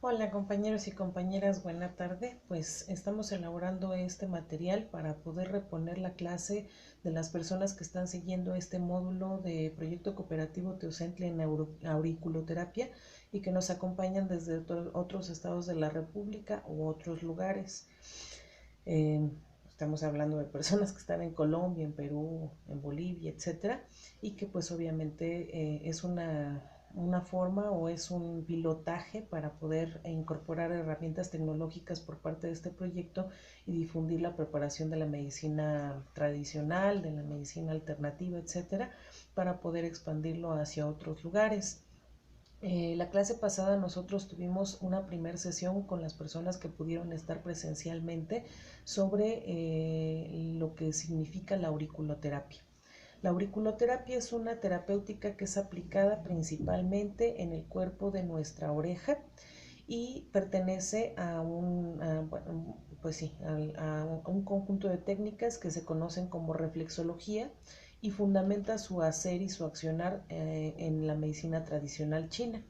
Hola compañeros y compañeras, buena tarde. Pues estamos elaborando este material para poder reponer la clase de las personas que están siguiendo este módulo de Proyecto Cooperativo Teocentli en Auriculoterapia y que nos acompañan desde otros estados de la República u otros lugares. Eh, Estamos hablando de personas que están en Colombia, en Perú, en Bolivia, etcétera, y que pues obviamente es una forma o es un pilotaje para poder incorporar herramientas tecnológicas por parte de este proyecto y difundir la preparación de la medicina tradicional, de la medicina alternativa, etcétera, para poder expandirlo hacia otros lugares. La clase pasada nosotros tuvimos una primera sesión con las personas que pudieron estar presencialmente sobre lo que significa la auriculoterapia. La auriculoterapia es una terapéutica que es aplicada principalmente en el cuerpo de nuestra oreja y pertenece a un conjunto de técnicas que se conocen como reflexología y fundamenta su hacer y su accionar en la medicina tradicional china.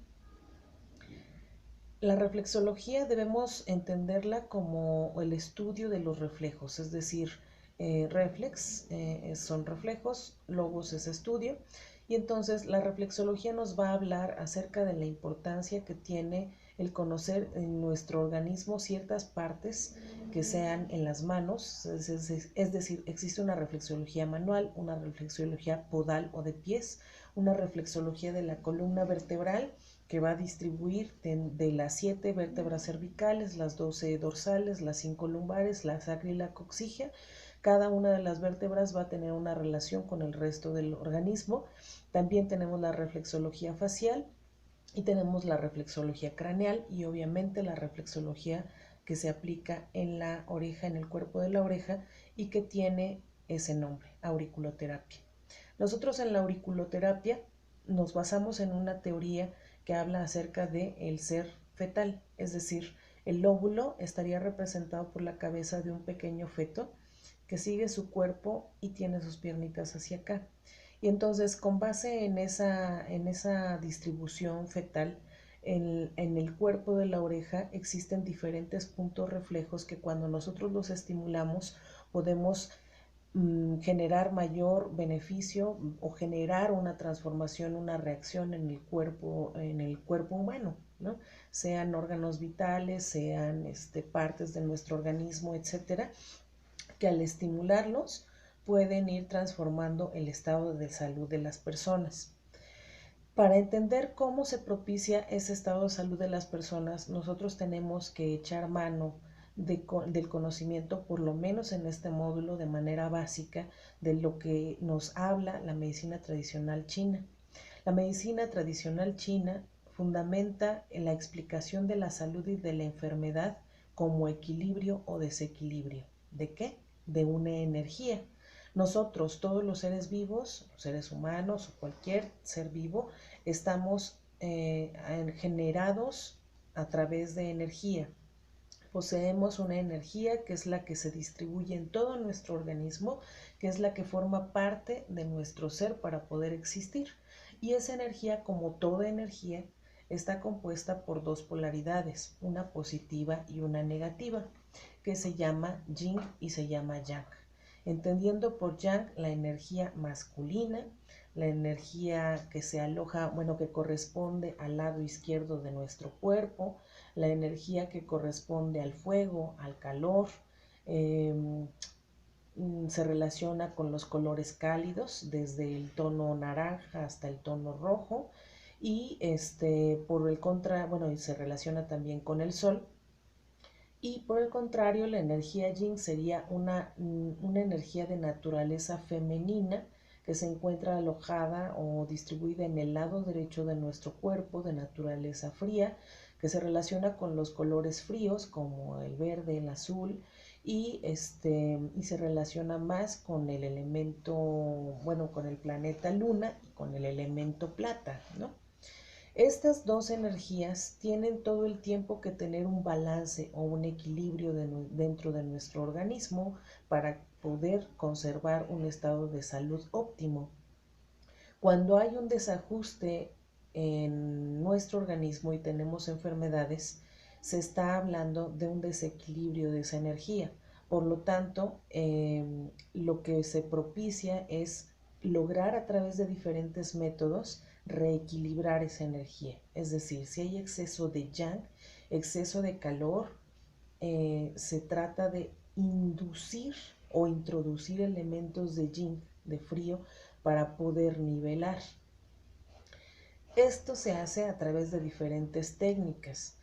La reflexología debemos entenderla como el estudio de los reflejos, es decir, reflex son reflejos, logos es estudio, y entonces la reflexología nos va a hablar acerca de la importancia que tiene el conocer en nuestro organismo ciertas partes que sean en las manos, es decir, existe una reflexología manual, una reflexología podal o de pies, una reflexología de la columna vertebral que va a distribuir de las 7 vértebras cervicales, las 12 dorsales, las 5 lumbares, la sacra y la coxígea. Cada una de las vértebras va a tener una relación con el resto del organismo. También tenemos la reflexología facial y tenemos la reflexología craneal y obviamente la reflexología que se aplica en la oreja, en el cuerpo de la oreja y que tiene ese nombre, auriculoterapia. Nosotros en la auriculoterapia nos basamos en una teoría que habla acerca del ser fetal, es decir, el lóbulo estaría representado por la cabeza de un pequeño feto que sigue su cuerpo y tiene sus piernitas hacia acá. Y entonces, con base en esa distribución fetal, en el cuerpo de la oreja existen diferentes puntos reflejos que cuando nosotros los estimulamos podemos generar mayor beneficio o generar una transformación, una reacción en el cuerpo humano, ¿no? Sean órganos vitales, sean partes de nuestro organismo, etcétera, que al estimularlos pueden ir transformando el estado de salud de las personas. Para entender cómo se propicia ese estado de salud de las personas, nosotros tenemos que echar mano del conocimiento, por lo menos en este módulo, de manera básica, de lo que nos habla la medicina tradicional china. La medicina tradicional china fundamenta en la explicación de la salud y de la enfermedad como equilibrio o desequilibrio. ¿De qué? De una energía. Nosotros, todos los seres vivos, los seres humanos o cualquier ser vivo, estamos generados a través de energía. Poseemos una energía que es la que se distribuye en todo nuestro organismo, que es la que forma parte de nuestro ser para poder existir. Y esa energía, como toda energía, está compuesta por dos polaridades, una positiva y una negativa, que se llama yin y se llama yang. Entendiendo por yang la energía masculina, la energía que se aloja, bueno, que corresponde al lado izquierdo de nuestro cuerpo, la energía que corresponde al fuego, al calor, eh, se relaciona con los colores cálidos, desde el tono naranja hasta el tono rojo, y por el contra, bueno, y se relaciona también con el sol. Y por el contrario, la energía yin sería una energía de naturaleza femenina que se encuentra alojada o distribuida en el lado derecho de nuestro cuerpo, de naturaleza fría, que se relaciona con los colores fríos como el verde, el azul, y se relaciona más con el elemento, bueno, con el planeta Luna y con el elemento plata, ¿no? Estas dos energías tienen todo el tiempo que tener un balance o un equilibrio dentro de nuestro organismo para poder conservar un estado de salud óptimo. Cuando hay un desajuste en nuestro organismo y tenemos enfermedades, se está hablando de un desequilibrio de esa energía. Por lo tanto, lo que se propicia es lograr a través de diferentes métodos reequilibrar esa energía. Es decir, si hay exceso de yang, exceso de calor, se trata de inducir o introducir elementos de yin, de frío, para poder nivelar. Esto se hace a través de diferentes técnicas.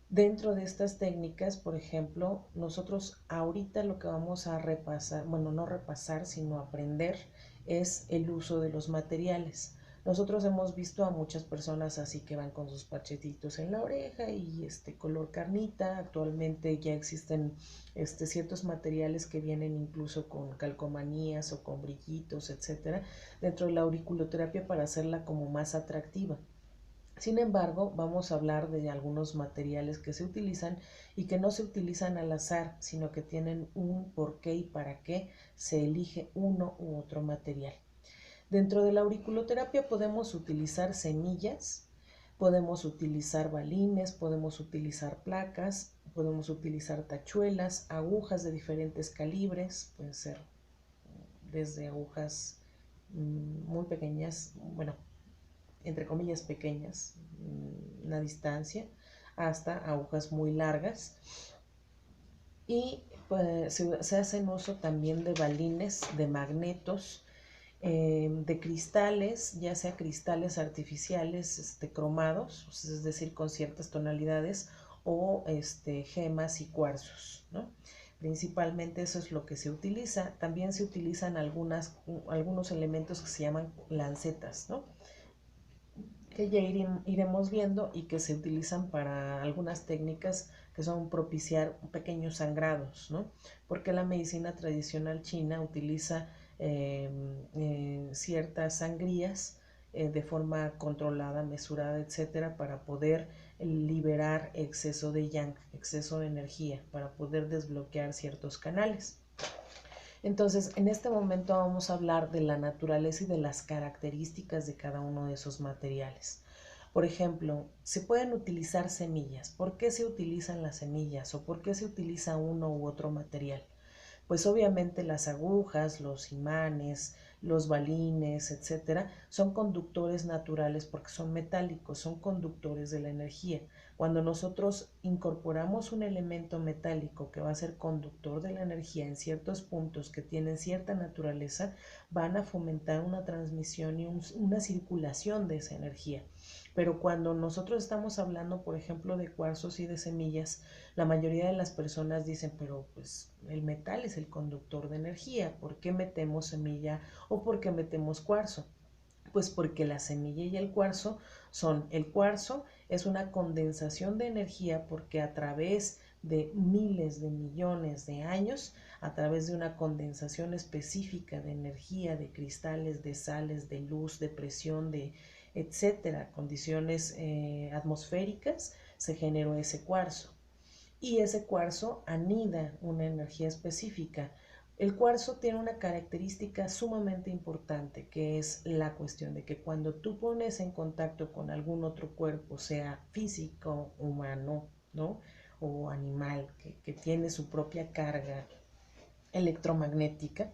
Dentro de estas técnicas, por ejemplo, nosotros ahorita lo que vamos a repasar, bueno, no repasar, sino aprender, es el uso de los materiales. Nosotros hemos visto a muchas personas así que van con sus parchetitos en la oreja y color carnita. Actualmente ya existen ciertos materiales que vienen incluso con calcomanías o con brillitos, etcétera, dentro de la auriculoterapia para hacerla como más atractiva. Sin embargo, vamos a hablar de algunos materiales que se utilizan y que no se utilizan al azar, sino que tienen un porqué y para qué se elige uno u otro material. Dentro de la auriculoterapia podemos utilizar semillas, podemos utilizar balines, podemos utilizar placas, podemos utilizar tachuelas, agujas de diferentes calibres, pueden ser desde agujas muy pequeñas, bueno, entre comillas pequeñas, una distancia, hasta agujas muy largas. Y pues, se hacen uso también de balines, de magnetos, de cristales, ya sea cristales artificiales cromados, es decir, con ciertas tonalidades, o gemas y cuarzos, ¿no? Principalmente eso es lo que se utiliza. También se utilizan algunos elementos que se llaman lancetas, ¿no? Que ya iremos viendo y que se utilizan para algunas técnicas que son propiciar pequeños sangrados, ¿no? Porque la medicina tradicional china utiliza ciertas sangrías de forma controlada, mesurada, etcétera, para poder liberar exceso de yang, exceso de energía, para poder desbloquear ciertos canales. Entonces, en este momento vamos a hablar de la naturaleza y de las características de cada uno de esos materiales. Por ejemplo, se pueden utilizar semillas. ¿Por qué se utilizan las semillas o por qué se utiliza uno u otro material? Pues obviamente las agujas, los imanes, los balines, etcétera, son conductores naturales porque son metálicos, son conductores de la energía. Cuando nosotros incorporamos un elemento metálico que va a ser conductor de la energía en ciertos puntos que tienen cierta naturaleza, van a fomentar una transmisión y una circulación de esa energía. Pero cuando nosotros estamos hablando, por ejemplo, de cuarzos y de semillas, la mayoría de las personas dicen, pero pues el metal es el conductor de energía, ¿por qué metemos semilla o por qué metemos cuarzo? Pues porque la semilla y el cuarzo el cuarzo es una condensación de energía porque a través de miles de millones de años, a través de una condensación específica de energía, de cristales, de sales, de luz, de presión, de etcétera, condiciones atmosféricas, se generó ese cuarzo. Y ese cuarzo anida una energía específica. El cuarzo tiene una característica sumamente importante, que es la cuestión de que cuando tú pones en contacto con algún otro cuerpo, sea físico, humano, ¿no? O animal, que tiene su propia carga electromagnética,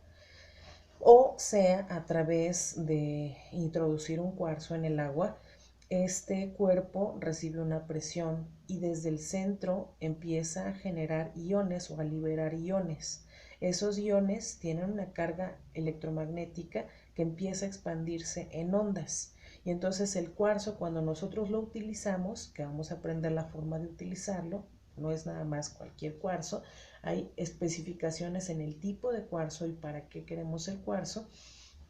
o sea a través de introducir un cuarzo en el agua, este cuerpo recibe una presión y desde el centro empieza a generar iones o a liberar iones. Esos iones tienen una carga electromagnética que empieza a expandirse en ondas. Y entonces el cuarzo, cuando nosotros lo utilizamos, que vamos a aprender la forma de utilizarlo, no es nada más cualquier cuarzo, hay especificaciones en el tipo de cuarzo y para qué queremos el cuarzo,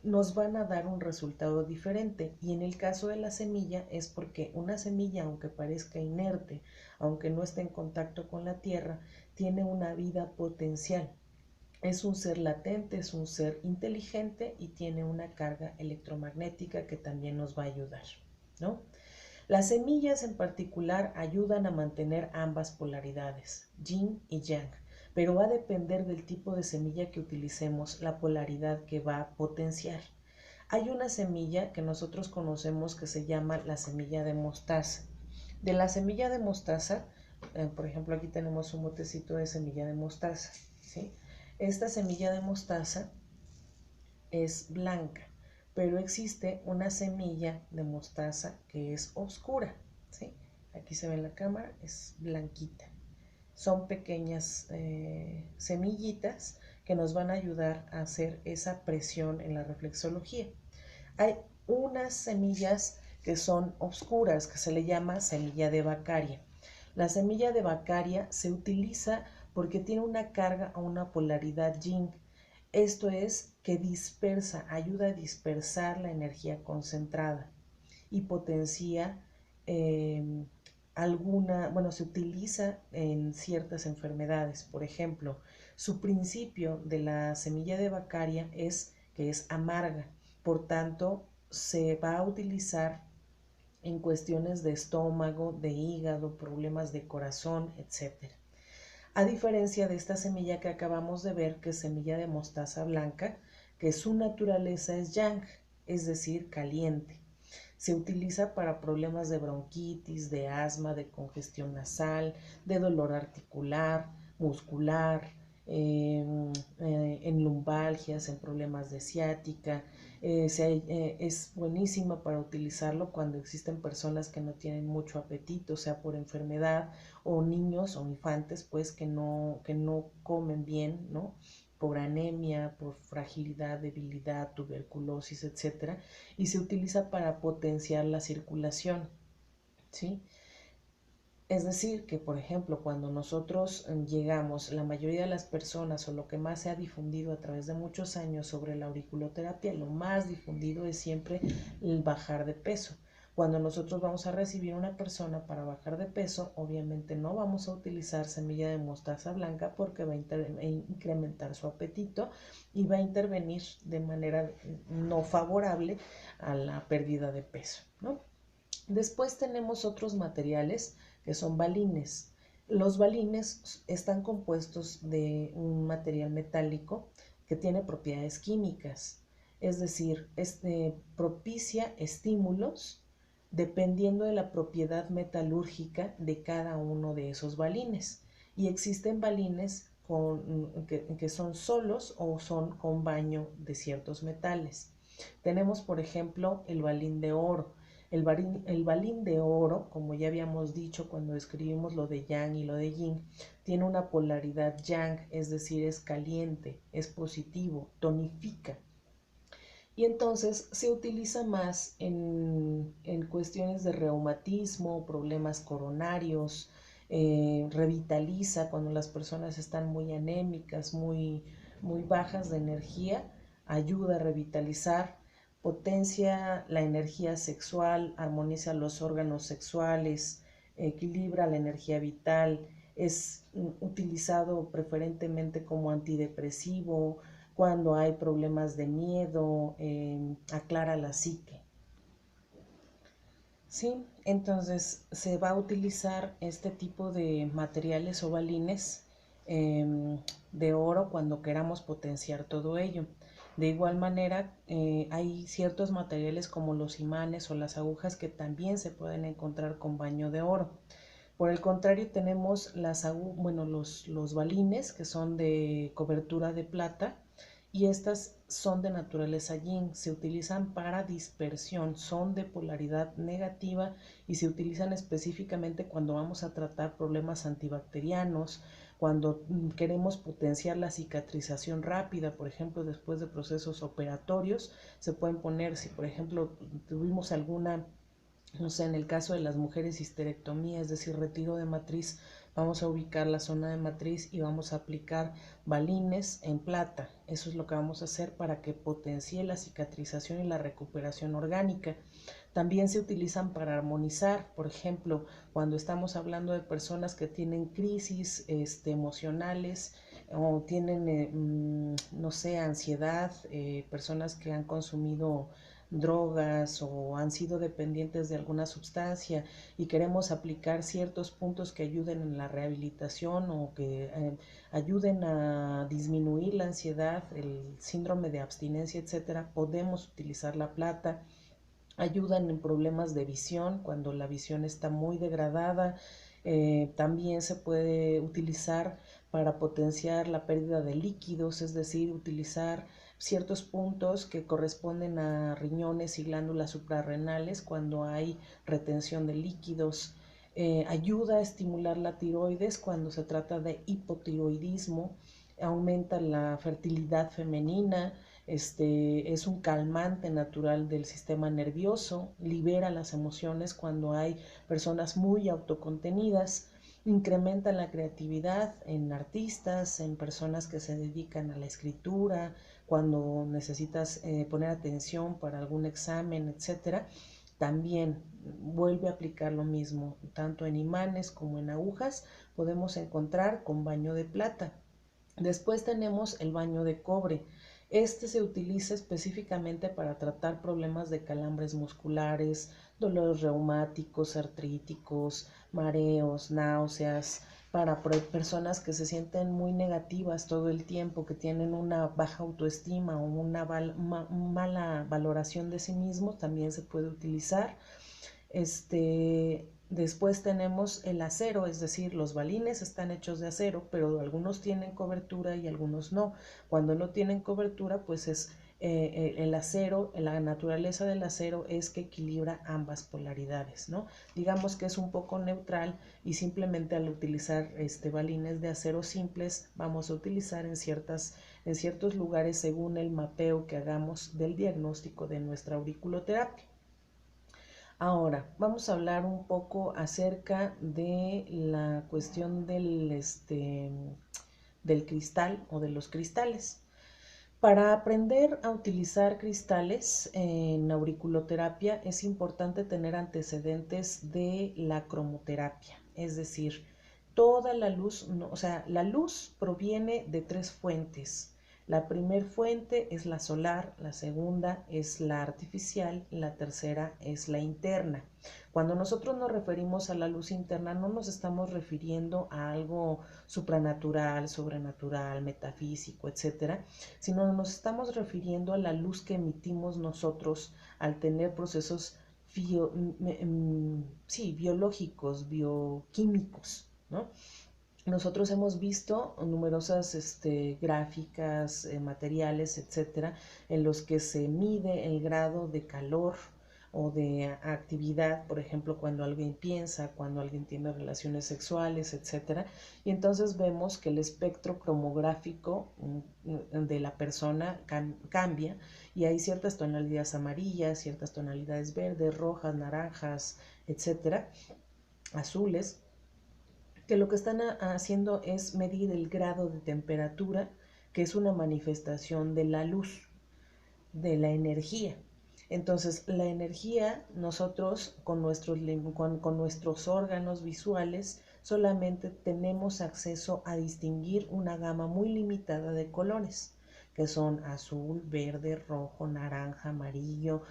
nos van a dar un resultado diferente. Y en el caso de la semilla es porque una semilla, aunque parezca inerte, aunque no esté en contacto con la tierra, tiene una vida potencial. Es un ser latente, es un ser inteligente y tiene una carga electromagnética que también nos va a ayudar, ¿no? Las semillas en particular ayudan a mantener ambas polaridades, yin y yang, pero va a depender del tipo de semilla que utilicemos, la polaridad que va a potenciar. Hay una semilla que nosotros conocemos que se llama la semilla de mostaza. De la semilla de mostaza por ejemplo, aquí tenemos un botecito de semilla de mostaza, ¿sí? Esta semilla de mostaza es blanca, pero existe una semilla de mostaza que es oscura, ¿sí? Aquí se ve en la cámara, es blanquita. Son pequeñas semillitas que nos van a ayudar a hacer esa presión en la reflexología. Hay unas semillas que son oscuras, que se le llama semilla de Baccaria. La semilla de Baccaria se utiliza porque tiene una carga a una polaridad yin. Esto es que dispersa, ayuda a dispersar la energía concentrada y potencia se utiliza en ciertas enfermedades. Por ejemplo, su principio de la semilla de Baccaria es que es amarga, por tanto, se va a utilizar en cuestiones de estómago, de hígado, problemas de corazón, etc. A diferencia de esta semilla que acabamos de ver, que es semilla de mostaza blanca, que su naturaleza es yang, es decir, caliente. Se utiliza para problemas de bronquitis, de asma, de congestión nasal, de dolor articular, muscular, en lumbalgias, en problemas de ciática. Es buenísima para utilizarlo cuando existen personas que no tienen mucho apetito, sea por enfermedad, o niños o infantes pues que no comen bien, ¿no? Por anemia, por fragilidad, debilidad, tuberculosis, etcétera, y se utiliza para potenciar la circulación, ¿sí? Es decir, que por ejemplo, cuando nosotros llegamos, la mayoría de las personas, o lo que más se ha difundido a través de muchos años sobre la auriculoterapia, lo más difundido es siempre el bajar de peso. Cuando nosotros vamos a recibir una persona para bajar de peso, obviamente no vamos a utilizar semilla de mostaza blanca porque va a incrementar su apetito y va a intervenir de manera no favorable a la pérdida de peso, ¿no? Después tenemos otros materiales que son balines. Los balines están compuestos de un material metálico que tiene propiedades químicas, es decir, propicia estímulos dependiendo de la propiedad metalúrgica de cada uno de esos balines. Y existen balines que son solos o son con baño de ciertos metales. Tenemos, por ejemplo, el balín de oro. El balín de oro, como ya habíamos dicho cuando escribimos lo de yang y lo de yin, tiene una polaridad yang, es decir, es caliente, es positivo, tonifica. Y entonces se utiliza más en cuestiones de reumatismo, problemas coronarios, revitaliza cuando las personas están muy anémicas, muy bajas de energía, ayuda a revitalizar, potencia la energía sexual, armoniza los órganos sexuales, equilibra la energía vital, es utilizado preferentemente como antidepresivo, cuando hay problemas de miedo, aclara la psique. Sí, entonces se va a utilizar este tipo de materiales o balines de oro cuando queramos potenciar todo ello. De igual manera, hay ciertos materiales como los imanes o las agujas que también se pueden encontrar con baño de oro. Por el contrario, tenemos los balines que son de cobertura de plata, y estas son de naturaleza yin, se utilizan para dispersión, son de polaridad negativa y se utilizan específicamente cuando vamos a tratar problemas antibacterianos, cuando queremos potenciar la cicatrización rápida, por ejemplo, después de procesos operatorios, se pueden poner, si por ejemplo tuvimos alguna, no sé, en el caso de las mujeres, histerectomía, es decir, retiro de matriz, vamos a ubicar la zona de matriz y vamos a aplicar balines en plata. Eso es lo que vamos a hacer para que potencie la cicatrización y la recuperación orgánica. También se utilizan para armonizar, por ejemplo, cuando estamos hablando de personas que tienen crisis emocionales o tienen, no sé, ansiedad, personas que han consumido drogas o han sido dependientes de alguna sustancia y queremos aplicar ciertos puntos que ayuden en la rehabilitación o que ayuden a disminuir la ansiedad, el síndrome de abstinencia, etcétera, podemos utilizar la plata. Ayudan en problemas de visión cuando la visión está muy degradada, También se puede utilizar para potenciar la pérdida de líquidos, es decir, utilizar ciertos puntos que corresponden a riñones y glándulas suprarrenales cuando hay retención de líquidos. Ayuda a estimular la tiroides cuando se trata de hipotiroidismo, aumenta la fertilidad femenina, es un calmante natural del sistema nervioso, libera las emociones cuando hay personas muy autocontenidas, incrementa la creatividad en artistas, en personas que se dedican a la escritura, cuando necesitas poner atención para algún examen, etcétera. También vuelve a aplicar lo mismo, tanto en imanes como en agujas, podemos encontrar con baño de plata. Después tenemos el baño de cobre. Este se utiliza específicamente para tratar problemas de calambres musculares, dolores reumáticos, artríticos, mareos, náuseas, para personas que se sienten muy negativas todo el tiempo, que tienen una baja autoestima o una mala valoración de sí mismos, también se puede utilizar. Después tenemos el acero, es decir, los balines están hechos de acero, pero algunos tienen cobertura y algunos no. Cuando no tienen cobertura, pues es el acero, la naturaleza del acero es que equilibra ambas polaridades, ¿no? Digamos que es un poco neutral y simplemente al utilizar balines de acero simples vamos a utilizar en ciertos lugares según el mapeo que hagamos del diagnóstico de nuestra auriculoterapia. Ahora, vamos a hablar un poco acerca de la cuestión del cristal o de los cristales. Para aprender a utilizar cristales en auriculoterapia es importante tener antecedentes de la cromoterapia, es decir, toda la luz, o sea, la luz proviene de tres fuentes. La primera fuente es la solar, la segunda es la artificial, la tercera es la interna. Cuando nosotros nos referimos a la luz interna, no nos estamos refiriendo a algo supranatural, sobrenatural, metafísico, etcétera, sino nos estamos refiriendo a la luz que emitimos nosotros al tener procesos biológicos, bioquímicos, ¿no? Nosotros hemos visto numerosas gráficas, materiales, etcétera, en los que se mide el grado de calor o de actividad, por ejemplo, cuando alguien piensa, cuando alguien tiene relaciones sexuales, etcétera, y entonces vemos que el espectro cromográfico de la persona cambia y hay ciertas tonalidades amarillas, ciertas tonalidades verdes, rojas, naranjas, etcétera, azules, que lo que están haciendo es medir el grado de temperatura, que es una manifestación de la luz, de la energía. Entonces, la energía, nosotros con nuestros órganos visuales solamente tenemos acceso a distinguir una gama muy limitada de colores, que son azul, verde, rojo, naranja, amarillo,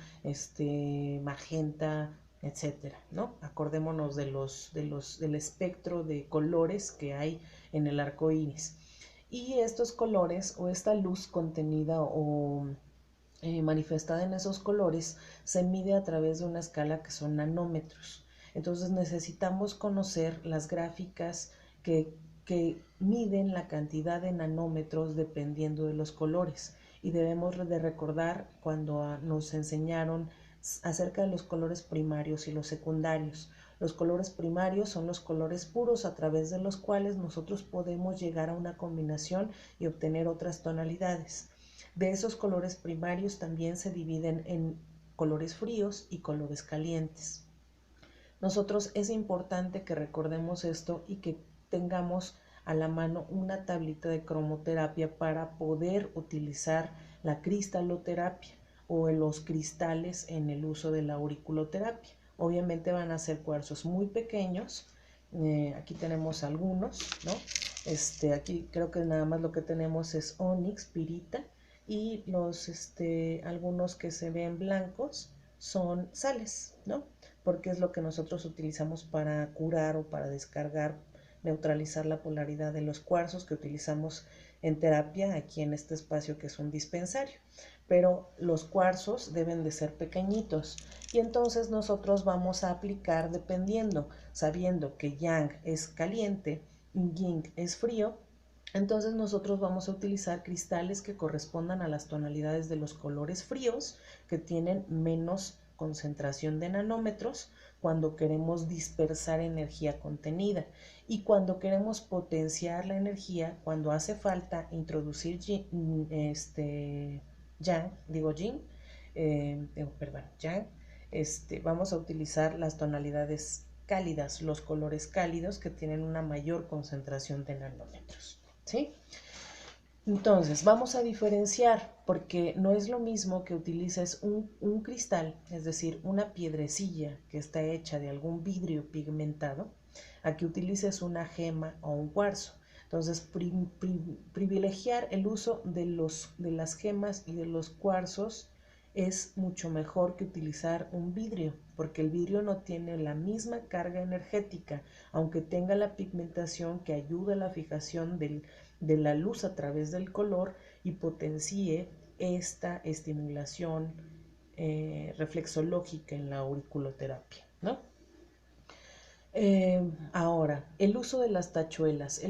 magenta, etcétera, ¿no? Acordémonos del espectro de colores que hay en el arco iris. Y estos colores o esta luz contenida o manifestada en esos colores se mide a través de una escala que son nanómetros. Entonces necesitamos conocer las gráficas que miden la cantidad de nanómetros dependiendo de los colores. Y debemos de recordar cuando nos enseñaron acerca de los colores primarios y los secundarios. Los colores primarios son los colores puros a través de los cuales nosotros podemos llegar a una combinación y obtener otras tonalidades. De esos colores primarios también se dividen en colores fríos y colores calientes. Nosotros es importante que recordemos esto y que tengamos a la mano una tablita de cromoterapia para poder utilizar la cristaloterapia o los cristales en el uso de la auriculoterapia. Obviamente van a ser cuarzos muy pequeños. Aquí tenemos algunos, ¿no? Aquí creo que nada más lo que tenemos es ónix, pirita, y algunos que se ven blancos son sales, ¿no? Porque es lo que nosotros utilizamos para curar o para descargar, neutralizar la polaridad de los cuarzos que utilizamos en terapia aquí en este espacio que es un dispensario. Pero los cuarzos deben de ser pequeñitos. Y entonces nosotros vamos a aplicar dependiendo, sabiendo que yang es caliente y yin es frío. Entonces nosotros vamos a utilizar cristales que correspondan a las tonalidades de los colores fríos, que tienen menos concentración de nanómetros, cuando queremos dispersar energía contenida, y cuando queremos potenciar la energía, cuando hace falta introducir yang, vamos a utilizar las tonalidades cálidas, los colores cálidos que tienen una mayor concentración de nanómetros, ¿sí? Entonces, vamos a diferenciar, porque no es lo mismo que utilices un cristal, es decir, una piedrecilla que está hecha de algún vidrio pigmentado, a que utilices una gema o un cuarzo. Entonces, privilegiar el uso de las gemas y de los cuarzos es mucho mejor que utilizar un vidrio, porque el vidrio no tiene la misma carga energética, aunque tenga la pigmentación que ayuda a la fijación de la luz a través del color y potencie esta estimulación reflexológica en la auriculoterapia, ¿no? Ahora, el uso de las tachuelas.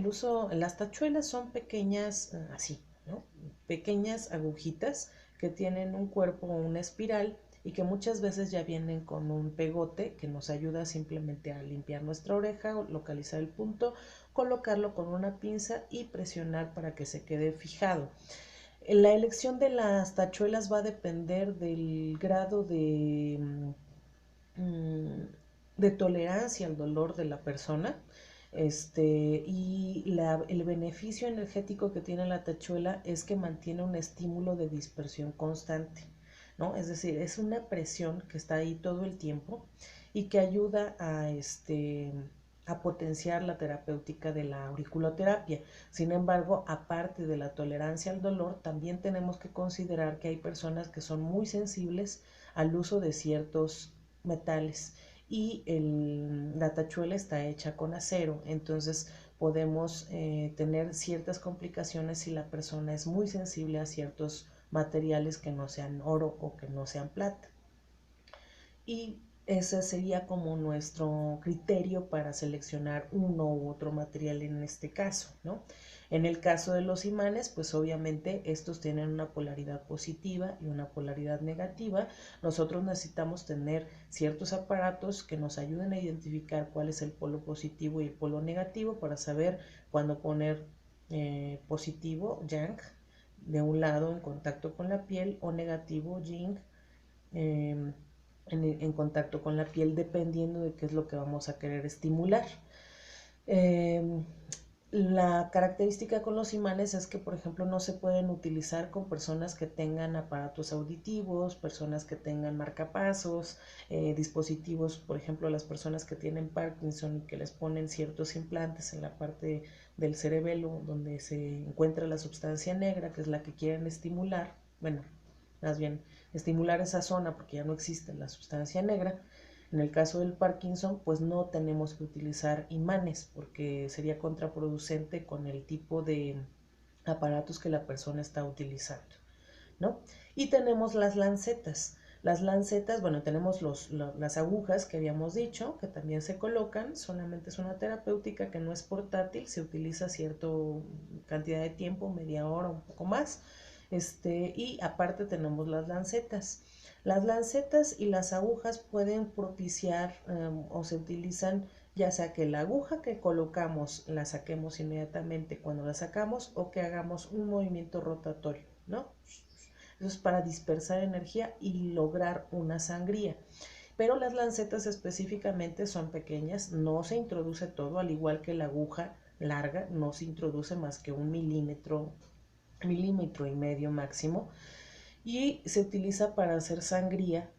Las tachuelas son pequeñas, así, ¿no? Pequeñas agujitas que tienen un cuerpo o una espiral y que muchas veces ya vienen con un pegote que nos ayuda simplemente a limpiar nuestra oreja, localizar el punto, colocarlo con una pinza y presionar para que se quede fijado. La elección de las tachuelas va a depender del grado de tolerancia al dolor de la persona, y el beneficio energético que tiene la tachuela es que mantiene un estímulo de dispersión constante, ¿no? Es decir, es una presión que está ahí todo el tiempo y que ayuda a potenciar la terapéutica de la auriculoterapia. Sin embargo, aparte de la tolerancia al dolor, también tenemos que considerar que hay personas que son muy sensibles al uso de ciertos metales y la tachuela está hecha con acero, entonces podemos tener ciertas complicaciones si la persona es muy sensible a ciertos materiales que no sean oro o que no sean plata. Y ese sería como nuestro criterio para seleccionar uno u otro material en este caso, ¿no? En el caso de los imanes, pues obviamente estos tienen una polaridad positiva y una polaridad negativa. Nosotros necesitamos tener ciertos aparatos que nos ayuden a identificar cuál es el polo positivo y el polo negativo para saber cuándo poner positivo, yang, de un lado en contacto con la piel, o negativo, yin, en contacto con la piel, dependiendo de qué es lo que vamos a querer estimular. La característica con los imanes es que, por ejemplo, no se pueden utilizar con personas que tengan aparatos auditivos, personas que tengan marcapasos, dispositivos, por ejemplo, las personas que tienen Parkinson y que les ponen ciertos implantes en la parte del cerebelo donde se encuentra la sustancia negra, que es la que quieren estimular, bueno, más bien estimular esa zona porque ya no existe la sustancia negra. En el caso del Parkinson, pues no tenemos que utilizar imanes porque sería contraproducente con el tipo de aparatos que la persona está utilizando, ¿no? Y tenemos las lancetas. Las lancetas, bueno, tenemos las agujas que habíamos dicho, que también se colocan, solamente es una terapéutica que no es portátil, se utiliza cierta cantidad de tiempo, media hora, un poco más, y aparte tenemos las lancetas. Las lancetas y las agujas pueden propiciar o se utilizan ya sea que la aguja que colocamos la saquemos inmediatamente cuando la sacamos o que hagamos un movimiento rotatorio, ¿no? Eso es para dispersar energía y lograr una sangría. Pero las lancetas específicamente son pequeñas, no se introduce todo, al igual que la aguja larga, no se introduce más que un milímetro y medio máximo, y se utiliza para hacer sangría,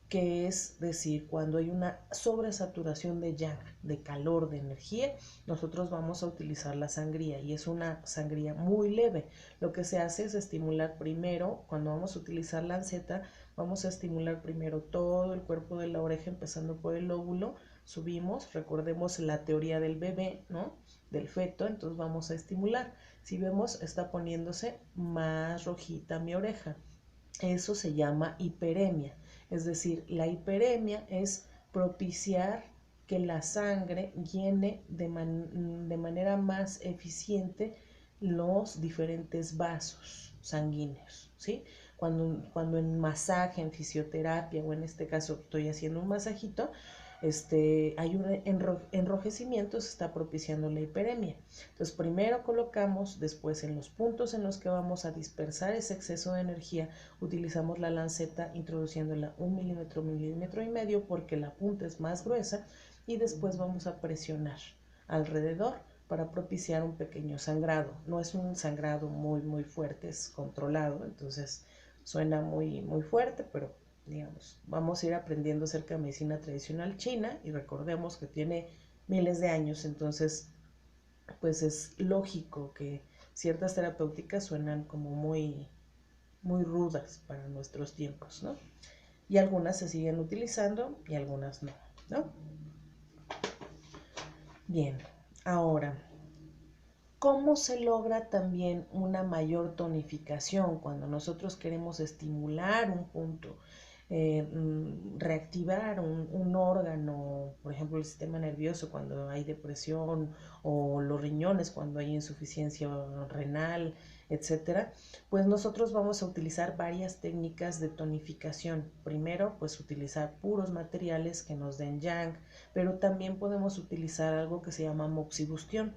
que es decir, cuando hay una sobresaturación de yang, de calor, de energía, nosotros vamos a utilizar la sangría y es una sangría muy leve. Lo que se hace es estimular primero, cuando vamos a utilizar lanceta, vamos a estimular primero todo el cuerpo de la oreja, empezando por el lóbulo, subimos, recordemos la teoría del bebé, ¿no? Del feto, entonces vamos a estimular. Si vemos, está poniéndose más rojita mi oreja. Eso se llama hiperemia. Es decir, la hiperemia es propiciar que la sangre llene de manera más eficiente los diferentes vasos sanguíneos, ¿sí? Cuando en masaje, en fisioterapia o en este caso estoy haciendo un masajito, hay un enrojecimiento, se está propiciando la hiperemia. Entonces primero colocamos, después en los puntos en los que vamos a dispersar ese exceso de energía, utilizamos la lanceta introduciéndola 1 milímetro y medio porque la punta es más gruesa y después vamos a presionar alrededor para propiciar un pequeño sangrado. No es un sangrado muy fuerte, es controlado, entonces suena muy fuerte, pero digamos, vamos a ir aprendiendo acerca de medicina tradicional china y recordemos que tiene miles de años, entonces pues es lógico que ciertas terapéuticas suenan como muy rudas para nuestros tiempos, ¿no? Y algunas se siguen utilizando y algunas no, ¿no? Bien, ahora, ¿cómo se logra también una mayor tonificación cuando nosotros queremos estimular un punto, reactivar un órgano, por ejemplo el sistema nervioso cuando hay depresión o los riñones cuando hay insuficiencia renal, etcétera? Pues nosotros vamos a utilizar varias técnicas de tonificación. Primero, pues utilizar puros materiales que nos den yang, pero también podemos utilizar algo que se llama moxibustión.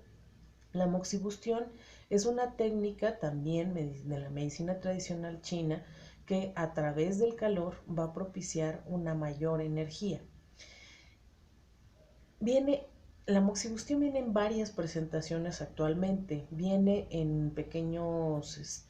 La moxibustión es una técnica también de la medicina tradicional china que a través del calor va a propiciar una mayor energía. La moxibustión viene en varias presentaciones actualmente. Viene en pequeños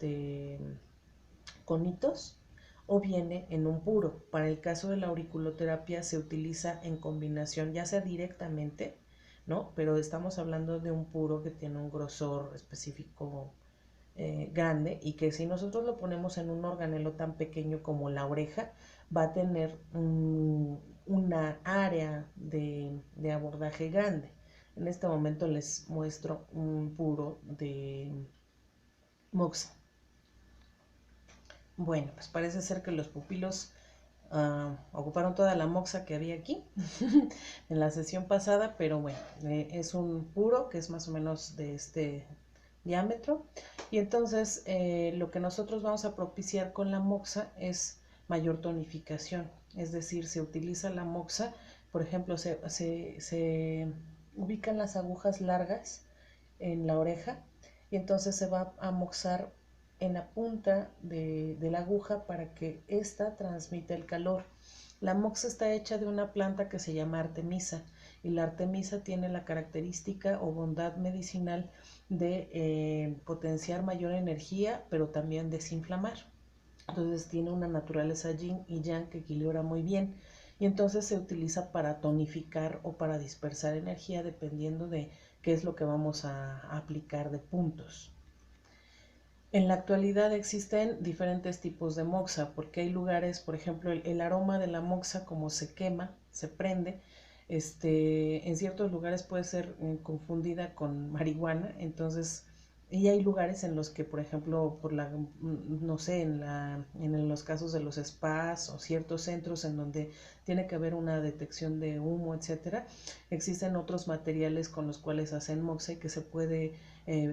conitos o viene en un puro. Para el caso de la auriculoterapia se utiliza en combinación, ya sea directamente, ¿no? Pero estamos hablando de un puro que tiene un grosor específico grande y que si nosotros lo ponemos en un organelo tan pequeño como la oreja, va a tener una área de abordaje grande. En este momento les muestro un puro de moxa. Bueno, pues parece ser que los pupilos ocuparon toda la moxa que había aquí en la sesión pasada, pero bueno, es un puro que es más o menos de este diámetro y entonces lo que nosotros vamos a propiciar con la moxa es mayor tonificación, es decir, se utiliza la moxa, por ejemplo, se ubican las agujas largas en la oreja y entonces se va a moxar en la punta de la aguja para que ésta transmita el calor. La moxa está hecha de una planta que se llama artemisa y la artemisa tiene la característica o bondad medicinal de potenciar mayor energía, pero también desinflamar. Entonces tiene una naturaleza yin y yang que equilibra muy bien y entonces se utiliza para tonificar o para dispersar energía dependiendo de qué es lo que vamos a aplicar de puntos. En la actualidad existen diferentes tipos de moxa, porque hay lugares, por ejemplo, el aroma de la moxa como se quema, se prende, en ciertos lugares puede ser confundida con marihuana, entonces, y hay lugares en los que, por ejemplo, no sé, en los casos de los spas o ciertos centros en donde tiene que haber una detección de humo, etcétera, existen otros materiales con los cuales hacen moxa y que se puede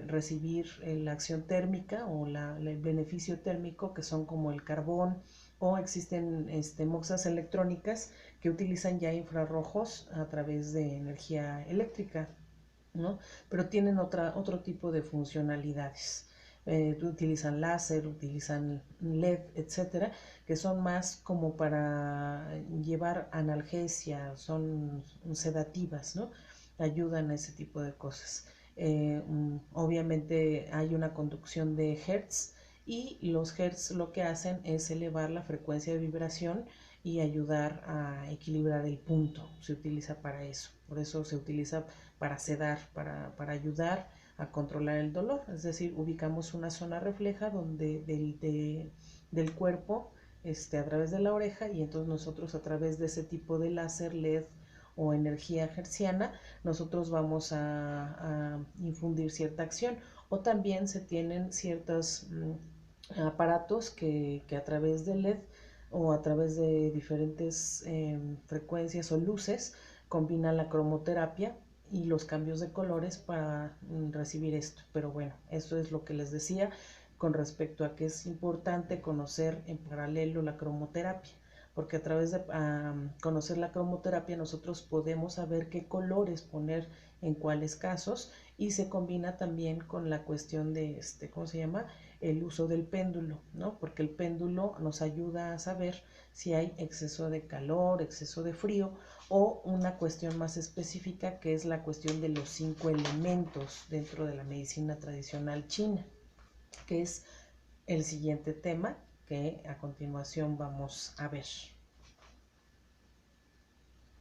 recibir la acción térmica o el beneficio térmico, que son como el carbón, o existen moxas electrónicas que utilizan ya infrarrojos a través de energía eléctrica, ¿no? Pero tienen otro tipo de funcionalidades. Utilizan láser, utilizan LED, etcétera, que son más como para llevar analgesia, son sedativas, ¿no? Ayudan a ese tipo de cosas. Obviamente hay una conducción de hertz y los hertz lo que hacen es elevar la frecuencia de vibración y ayudar a equilibrar el punto. Se utiliza para eso. Por eso se utiliza para sedar, para ayudar a controlar el dolor. Es decir, ubicamos una zona refleja donde del cuerpo a través de la oreja y entonces nosotros a través de ese tipo de láser LED o energía hertziana, nosotros vamos a infundir cierta acción o también se tienen ciertos aparatos que a través del LED o a través de diferentes frecuencias o luces, combina la cromoterapia y los cambios de colores para recibir esto. Pero bueno, eso es lo que les decía con respecto a que es importante conocer en paralelo la cromoterapia, porque a través de conocer la cromoterapia nosotros podemos saber qué colores poner en cuáles casos, y se combina también con la cuestión de, ¿cómo se llama? El uso del péndulo, ¿no? Porque el péndulo nos ayuda a saber si hay exceso de calor, exceso de frío, o una cuestión más específica que es la cuestión de los 5 elementos dentro de la medicina tradicional china, que es el siguiente tema que a continuación vamos a ver.